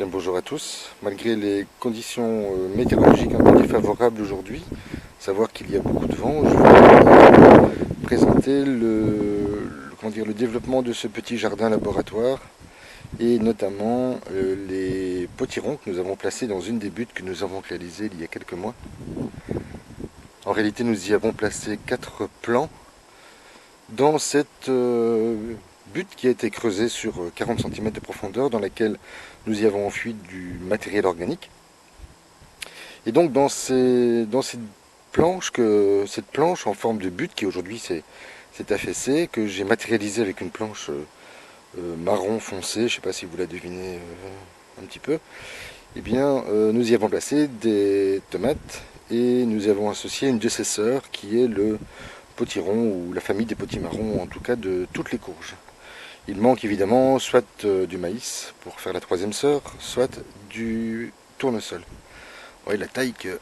Bien, bonjour à tous. Malgré les conditions météorologiques un peu défavorables aujourd'hui, savoir qu'il y a beaucoup de vent, je vais présenter le développement de ce petit jardin laboratoire et notamment les potirons que nous avons placés dans une des buttes que nous avons réalisées il y a quelques mois. En réalité, nous y avons placé 4 plants dans cette butte qui a été creusée sur 40 cm de profondeur, dans laquelle nous y avons enfui du matériel organique. Et donc dans cette planche en forme de butte qui aujourd'hui s'est affaissée, que j'ai matérialisée avec une planche marron foncé, je ne sais pas si vous la devinez un petit peu, eh bien nous y avons placé des tomates et nous y avons associé une de ses sœurs qui est le potiron ou la famille des potimarrons, en tout cas de toutes les courges. Il manque évidemment soit du maïs pour faire la troisième sœur, soit du tournesol. Vous voyez la taille qu'ils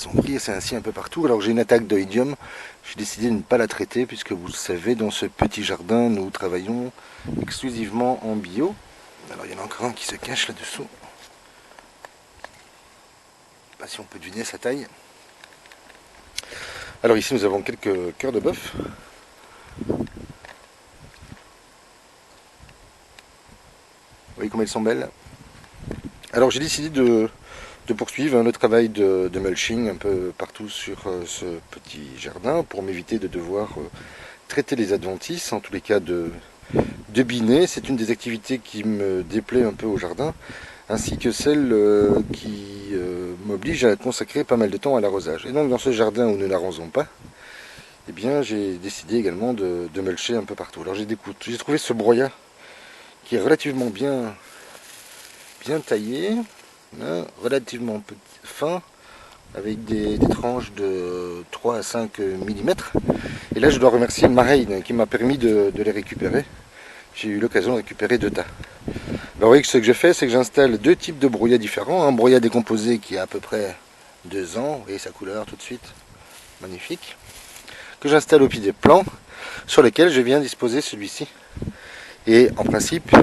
ont pris, c'est ainsi un peu partout. Alors j'ai une attaque d'oïdium, j'ai décidé de ne pas la traiter puisque vous le savez, dans ce petit jardin, nous travaillons exclusivement en bio. Alors il y en a encore un qui se cache là-dessous. Je ne sais pas si on peut deviner sa taille. Alors ici nous avons quelques cœurs de bœuf. Vous voyez comme elles sont belles. Alors j'ai décidé de poursuivre le travail de mulching un peu partout sur ce petit jardin pour m'éviter de devoir traiter les adventices, en tous les cas de biner. C'est une des activités qui me déplaît un peu au jardin, ainsi que celle qui m'oblige à consacrer pas mal de temps à l'arrosage. Et donc dans ce jardin où nous n'arrosons pas, eh bien j'ai décidé également de mulcher un peu partout. Alors j'ai trouvé ce broyat qui est relativement bien taillé, hein, relativement fin, avec des tranches de 3 à 5 mm. Et là je dois remercier Marraine qui m'a permis de les récupérer. J'ai eu l'occasion de récupérer 2 tas. Alors vous voyez que ce que je fais, c'est que j'installe 2 types de broyats différents. Un broyat décomposé qui a à peu près 2 ans, vous voyez sa couleur tout de suite, magnifique, que j'installe au pied des plants, sur lesquels je viens disposer celui-ci. Et en principe,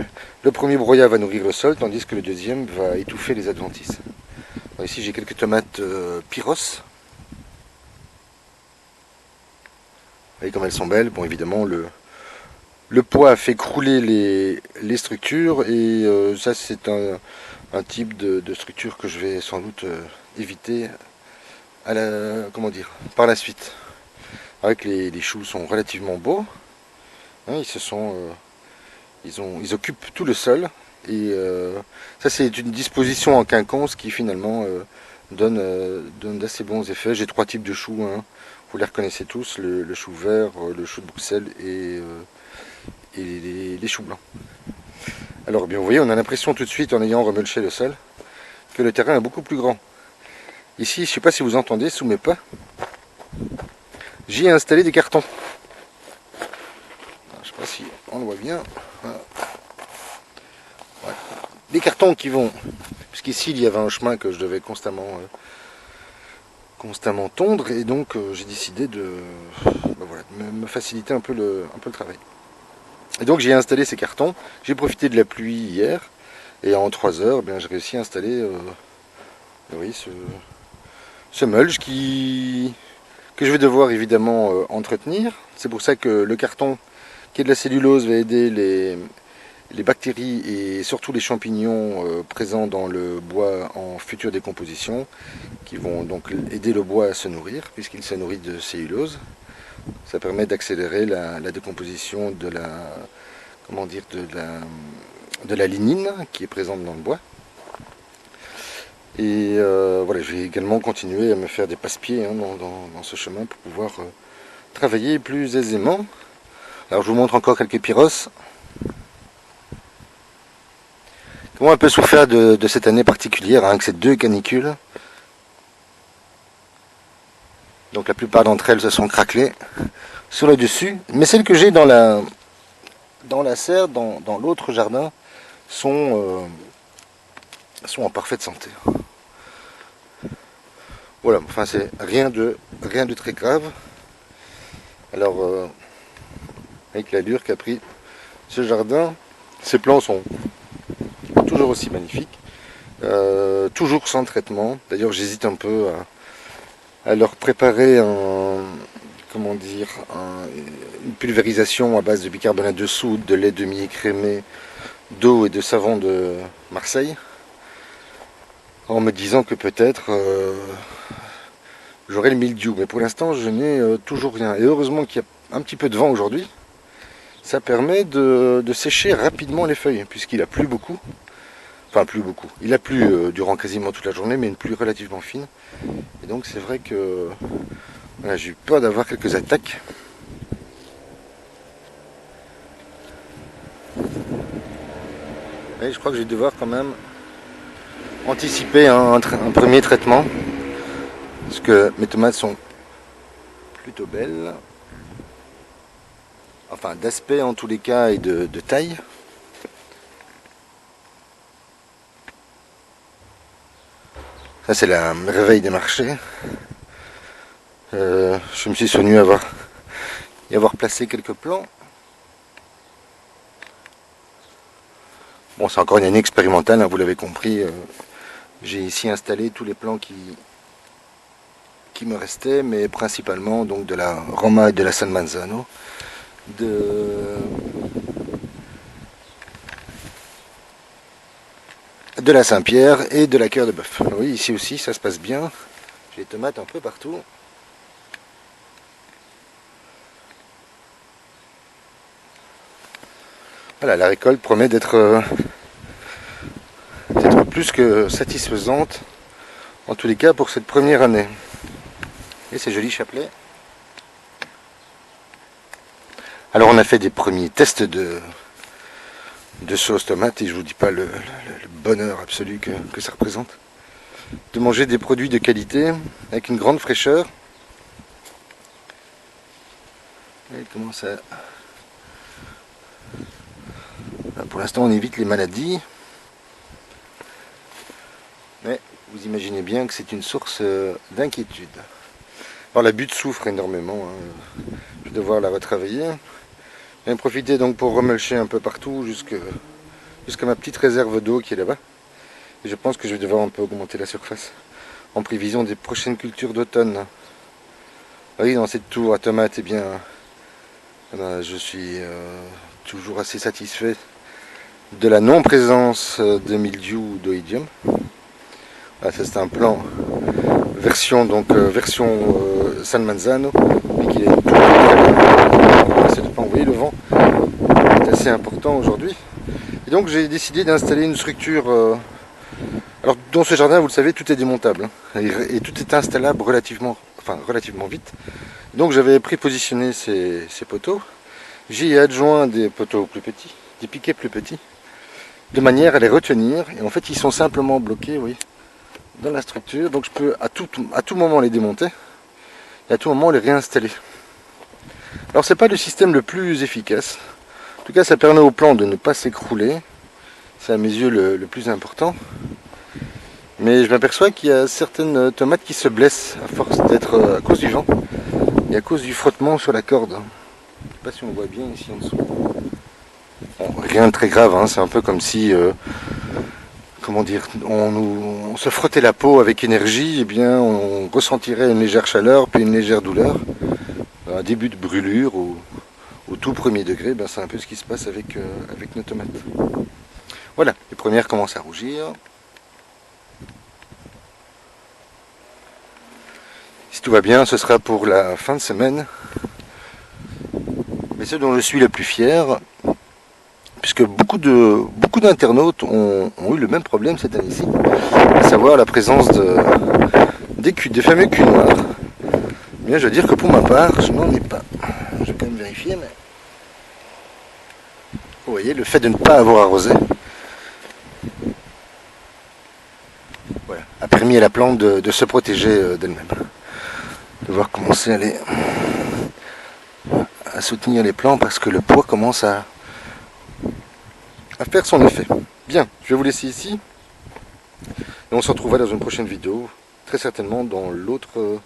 le premier broyat va nourrir le sol, tandis que le deuxième va étouffer les adventices. Alors ici j'ai quelques tomates Pyros. Vous voyez comme elles sont belles. Bon, évidemment le poids a fait crouler les structures, et ça c'est un type de structure que je vais sans doute éviter par la suite. Avec les choux sont relativement beaux, hein, ils occupent tout le sol, et ça c'est une disposition en quinconce qui finalement donne d'assez bons effets. J'ai 3 types de choux, hein. Vous les reconnaissez tous, le chou vert, le chou de Bruxelles et les choux blancs. Alors bien vous voyez, on a l'impression tout de suite en ayant remulché le sol que le terrain est beaucoup plus grand. Ici, je ne sais pas si vous entendez, sous mes pas, j'y ai installé des cartons. Je ne sais pas si on le voit bien. Voilà. Des cartons qui vont, puisqu'ici il y avait un chemin que je devais constamment tondre, et donc j'ai décidé de me faciliter un peu le travail. Et donc j'ai installé ces cartons, j'ai profité de la pluie hier, et en 3 heures, j'ai réussi à installer ce mulch que je vais devoir évidemment entretenir. C'est pour ça que le carton qui est de la cellulose va aider les bactéries et surtout les champignons présents dans le bois en future décomposition, qui vont donc aider le bois à se nourrir, puisqu'il se nourrit de cellulose. Ça permet d'accélérer la décomposition de la lignine qui est présente dans le bois. Et voilà, je vais également continuer à me faire des passe-pieds dans ce chemin pour pouvoir travailler plus aisément. Alors je vous montre encore quelques pyros. Comment un peu souffert de cette année particulière, avec ces 2 canicules. Donc la plupart d'entre elles se sont craquelées sur le dessus. Mais celles que j'ai dans la serre, dans l'autre jardin, sont en parfaite santé. Voilà, enfin c'est rien de très grave. Alors avec l'allure qu'a pris ce jardin. Ces plants sont toujours aussi magnifiques, toujours sans traitement. D'ailleurs, j'hésite un peu à leur préparer comment dire, une pulvérisation à base de bicarbonate de soude, de lait demi-écrémé, d'eau et de savon de Marseille, en me disant que peut-être j'aurai le mildiou. Mais pour l'instant, je n'ai toujours rien. Et heureusement qu'il y a un petit peu de vent aujourd'hui. Ça permet de sécher rapidement les feuilles, puisqu'il a plu beaucoup. Enfin, plus beaucoup. Il a plu durant quasiment toute la journée, mais une pluie relativement fine. Et donc, c'est vrai que voilà, j'ai eu peur d'avoir quelques attaques. Et je crois que je vais devoir quand même anticiper un premier traitement. Parce que mes tomates sont plutôt belles. Enfin, d'aspect en tous les cas et de taille. Ça, c'est la réveille des marchés. Je me suis souvenu y avoir placé quelques plants. Bon, c'est encore une année expérimentale, hein, vous l'avez compris. J'ai ici installé tous les plants qui me restaient, mais principalement donc de la Roma et de la San Manzano, de la Saint-Pierre et de la Cœur de Bœuf. Oui, ici aussi, ça se passe bien. J'ai des tomates un peu partout. Voilà, la récolte promet d'être plus que satisfaisante, en tous les cas pour cette première année. Et ces jolis chapelets. Alors on a fait des premiers tests de sauce tomate et je vous dis pas le bonheur absolu que ça représente. De manger des produits de qualité avec une grande fraîcheur. Et comment ça... Pour l'instant on évite les maladies. Mais vous imaginez bien que c'est une source d'inquiétude. Alors la butte souffre énormément. Hein. Je vais devoir la retravailler. Je vais en profiter donc pour remulcher un peu partout jusqu'à ma petite réserve d'eau qui est là-bas. Et je pense que je vais devoir un peu augmenter la surface en prévision des prochaines cultures d'automne. Oui, dans cette tour à tomates, eh bien, je suis toujours assez satisfait de la non-présence de mildiou ou d'oïdium. Voilà, ça c'est un plan version San Manzano, mais qui est tout très bien. Vous voyez, le vent est assez important aujourd'hui. Et donc j'ai décidé d'installer une structure. Alors dans ce jardin, vous le savez, tout est démontable hein, et tout est installable relativement vite. Donc j'avais prépositionné ces poteaux. J'y ai adjoint des poteaux plus petits, des piquets plus petits, de manière à les retenir. Et en fait, ils sont simplement bloqués, oui, dans la structure. Donc je peux à tout moment les démonter et à tout moment les réinstaller. Alors c'est pas le système le plus efficace. En tout cas, ça permet au plant de ne pas s'écrouler. C'est à mes yeux le plus important. Mais je m'aperçois qu'il y a certaines tomates qui se blessent à force d'être à cause du vent et à cause du frottement sur la corde. Je ne sais pas si on voit bien ici en dessous. Bon, rien de très grave, hein, c'est un peu comme si, comment dire, on se frottait la peau avec énergie, et bien on ressentirait une légère chaleur puis une légère douleur, un début de brûlure au tout premier degré. Ben, c'est un peu ce qui se passe avec nos tomates. Voilà, les premières commencent à rougir. Si tout va bien, ce sera pour la fin de semaine. Mais ce dont je suis le plus fier, puisque beaucoup d'internautes ont eu le même problème cette année-ci, à savoir la présence des fameux culs noirs. Mais je veux dire que pour ma part, je n'en ai pas. Je vais quand même vérifier, mais... Vous voyez, le fait de ne pas avoir arrosé, voilà, a permis à la plante de se protéger d'elle-même. Devoir commencer à soutenir les plants parce que le poids commence à faire son effet. Bien, je vais vous laisser ici et on se retrouvera dans une prochaine vidéo, très certainement dans l'autre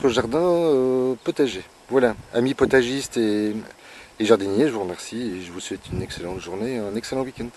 jardin potager. Voilà, amis potagistes et Et jardiniers, je vous remercie et je vous souhaite une excellente journée et un excellent week-end.